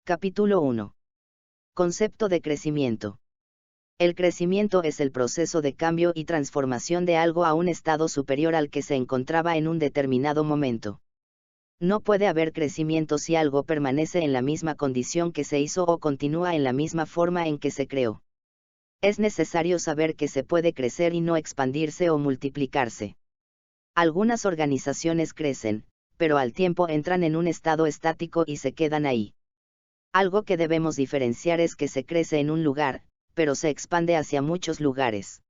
Capítulo 1. Concepto de crecimiento. El crecimiento es el proceso de cambio y transformación de algo a un estado superior al que se encontraba en un determinado momento. No puede haber crecimiento si algo permanece en la misma condición que se hizo o continúa en la misma forma en que se creó. Es necesario saber que se puede crecer y no expandirse o multiplicarse. Algunas organizaciones crecen, pero al tiempo entran en un estado estático y se quedan ahí. Algo que debemos diferenciar es que se crece en un lugar, pero se expande hacia muchos lugares.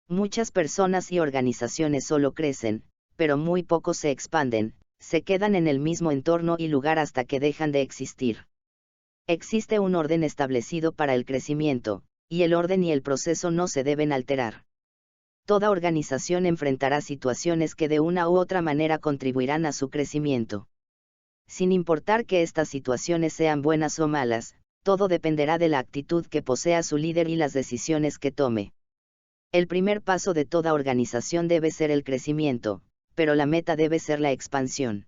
Muchas personas y organizaciones solo crecen, pero muy pocos se expanden, se quedan en el mismo entorno y lugar hasta que dejan de existir. Existe un orden establecido para el crecimiento, y el orden y el proceso no se deben alterar. Toda organización enfrentará situaciones que de una u otra manera contribuirán a su crecimiento. Sin importar que estas situaciones sean buenas o malas, todo dependerá de la actitud que posea su líder y las decisiones que tome. El primer paso de toda organización debe ser el crecimiento, pero la meta debe ser la expansión.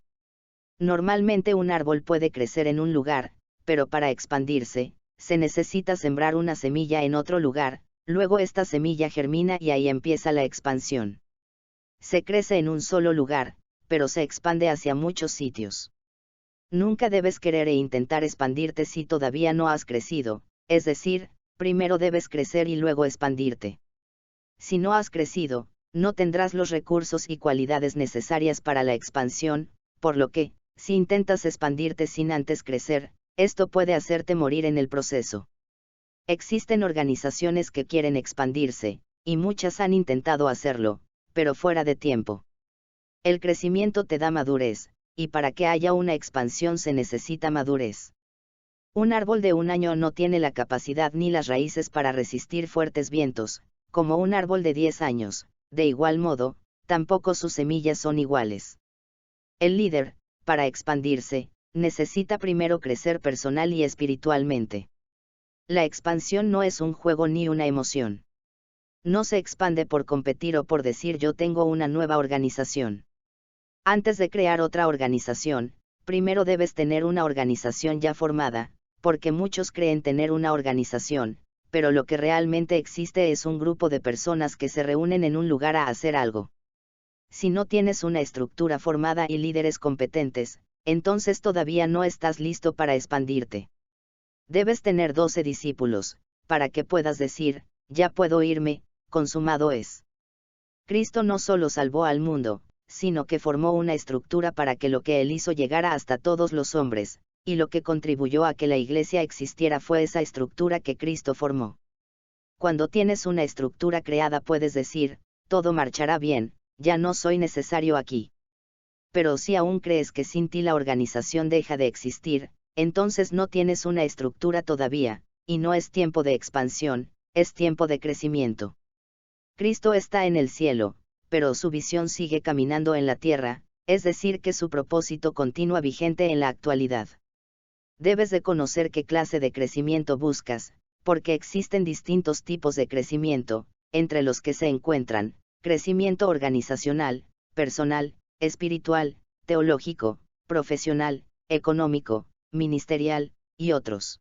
Normalmente un árbol puede crecer en un lugar, pero para expandirse, se necesita sembrar una semilla en otro lugar, luego esta semilla germina y ahí empieza la expansión. Se crece en un solo lugar, pero se expande hacia muchos sitios. Nunca debes querer e intentar expandirte si todavía no has crecido, es decir, primero debes crecer y luego expandirte. Si no has crecido, no tendrás los recursos y cualidades necesarias para la expansión, por lo que, si intentas expandirte sin antes crecer, esto puede hacerte morir en el proceso. Existen organizaciones que quieren expandirse, y muchas han intentado hacerlo, pero fuera de tiempo. El crecimiento te da madurez, y para que haya una expansión se necesita madurez. Un árbol de un año no tiene la capacidad ni las raíces para resistir fuertes vientos, como un árbol de 10 años, de igual modo, tampoco sus semillas son iguales. El líder, para expandirse, necesita primero crecer personal y espiritualmente. La expansión no es un juego ni una emoción. No se expande por competir o por decir yo tengo una nueva organización. Antes de crear otra organización, primero debes tener una organización ya formada, porque muchos creen tener una organización, pero lo que realmente existe es un grupo de personas que se reúnen en un lugar a hacer algo. Si no tienes una estructura formada y líderes competentes, entonces todavía no estás listo para expandirte. Debes tener 12 discípulos, para que puedas decir, ya puedo irme, consumado es. Cristo no solo salvó al mundo, sino que formó una estructura para que lo que él hizo llegara hasta todos los hombres, y lo que contribuyó a que la iglesia existiera fue esa estructura que Cristo formó. Cuando tienes una estructura creada puedes decir, todo marchará bien, ya no soy necesario aquí. Pero si aún crees que sin ti la organización deja de existir, entonces no tienes una estructura todavía, y no es tiempo de expansión, es tiempo de crecimiento. Cristo está en el cielo, pero su visión sigue caminando en la tierra, es decir que su propósito continúa vigente en la actualidad. Debes de conocer qué clase de crecimiento buscas, porque existen distintos tipos de crecimiento, entre los que se encuentran, crecimiento organizacional, personal, espiritual, teológico, profesional, económico, ministerial, y otros.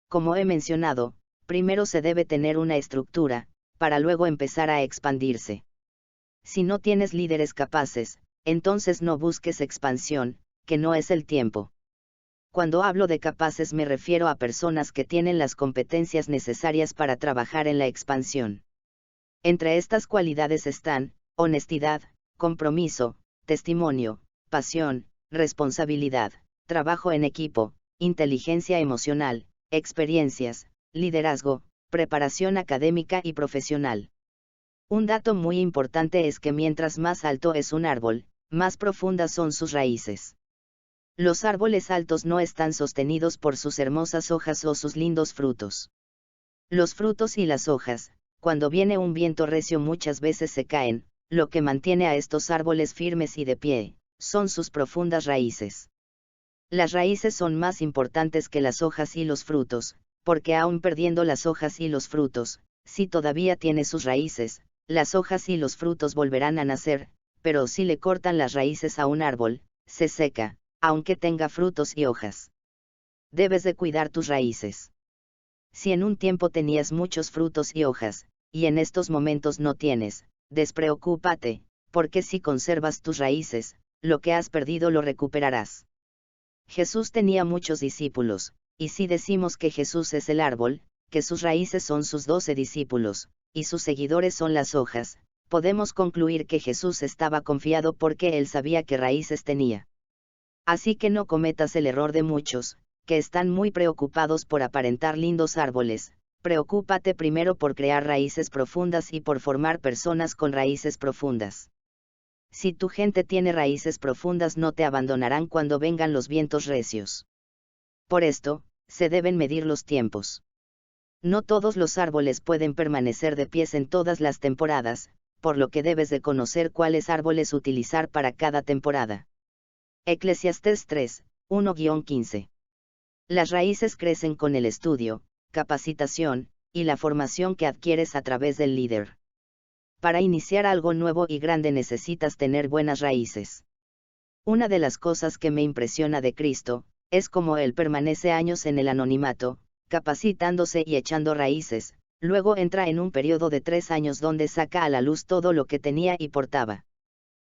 Como he mencionado, primero se debe tener una estructura, para luego empezar a expandirse. Si no tienes líderes capaces, entonces no busques expansión, que no es el tiempo. Cuando hablo de capaces me refiero a personas que tienen las competencias necesarias para trabajar en la expansión. Entre estas cualidades están, honestidad, compromiso, testimonio, pasión, responsabilidad, trabajo en equipo, inteligencia emocional, experiencias, liderazgo, preparación académica y profesional. Un dato muy importante es que mientras más alto es un árbol, más profundas son sus raíces. Los árboles altos no están sostenidos por sus hermosas hojas o sus lindos frutos. Los frutos y las hojas, cuando viene un viento recio muchas veces se caen, lo que mantiene a estos árboles firmes y de pie, son sus profundas raíces. Las raíces son más importantes que las hojas y los frutos, porque aun perdiendo las hojas y los frutos, si todavía tiene sus raíces, las hojas y los frutos volverán a nacer, pero si le cortan las raíces a un árbol, se seca, aunque tenga frutos y hojas. debes de cuidar tus raíces. Si en un tiempo tenías muchos frutos y hojas, y en estos momentos no tienes, despreocúpate, porque si conservas tus raíces, lo que has perdido lo recuperarás. Jesús tenía muchos discípulos, y si decimos que Jesús es el árbol, que sus raíces son sus 12 discípulos, y sus seguidores son las hojas, podemos concluir que Jesús estaba confiado porque él sabía qué raíces tenía. Así que no cometas el error de muchos, que están muy preocupados por aparentar lindos árboles. Preocúpate primero por crear raíces profundas y por formar personas con raíces profundas. Si tu gente tiene raíces profundas no te abandonarán cuando vengan los vientos recios. Por esto, se deben medir los tiempos. No todos los árboles pueden permanecer de pies en todas las temporadas, por lo que debes de conocer cuáles árboles utilizar para cada temporada. Eclesiastés 3, 1-15. Las raíces crecen con el estudio, capacitación, y la formación que adquieres a través del líder. Para iniciar algo nuevo y grande necesitas tener buenas raíces. Una de las cosas que me impresiona de Cristo, es cómo él permanece años en el anonimato, capacitándose y echando raíces, luego entra en un periodo de 3 años donde saca a la luz todo lo que tenía y portaba.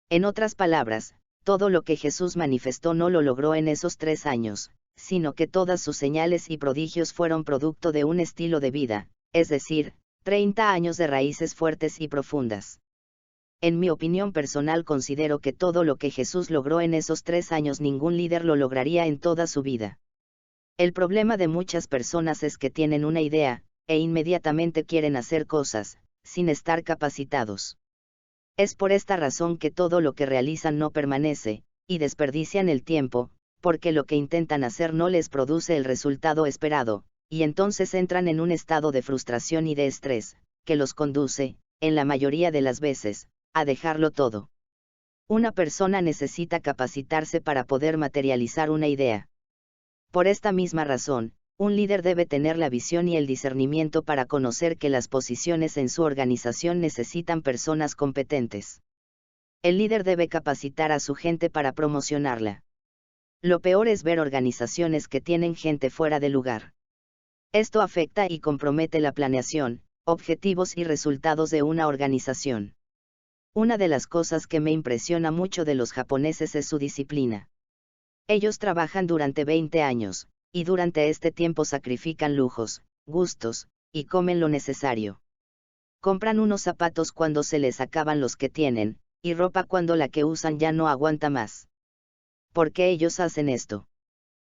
En otras palabras, todo lo que Jesús manifestó no lo logró en esos 3 años, sino que todas sus señales y prodigios fueron producto de un estilo de vida, es decir, 30 años de raíces fuertes y profundas. En mi opinión personal considero que todo lo que Jesús logró en esos 3 años ningún líder lo lograría en toda su vida. El problema de muchas personas es que tienen una idea, e inmediatamente quieren hacer cosas, sin estar capacitados. Es por esta razón que todo lo que realizan no permanece, y desperdician el tiempo, porque lo que intentan hacer no les produce el resultado esperado, y entonces entran en un estado de frustración y de estrés, que los conduce, en la mayoría de las veces, a dejarlo todo. Una persona necesita capacitarse para poder materializar una idea. Por esta misma razón, un líder debe tener la visión y el discernimiento para conocer que las posiciones en su organización necesitan personas competentes. El líder debe capacitar a su gente para promocionarla. Lo peor es ver organizaciones que tienen gente fuera de lugar. Esto afecta y compromete la planeación, objetivos y resultados de una organización. Una de las cosas que me impresiona mucho de los japoneses es su disciplina. Ellos trabajan durante 20 años, y durante este tiempo sacrifican lujos, gustos, y comen lo necesario. Compran unos zapatos cuando se les acaban los que tienen, y ropa cuando la que usan ya no aguanta más. ¿Por qué ellos hacen esto?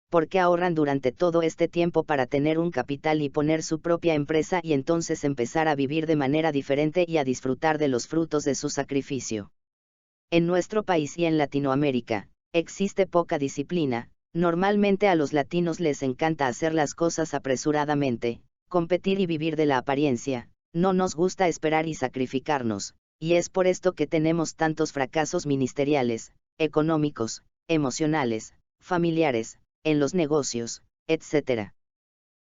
Porque ahorran durante todo este tiempo para tener un capital y poner su propia empresa y entonces empezar a vivir de manera diferente y a disfrutar de los frutos de su sacrificio. En nuestro país y en Latinoamérica, existe poca disciplina. Normalmente a los latinos les encanta hacer las cosas apresuradamente, competir y vivir de la apariencia, no nos gusta esperar y sacrificarnos, y es por esto que tenemos tantos fracasos ministeriales, económicos, emocionales, familiares, en los negocios, etc.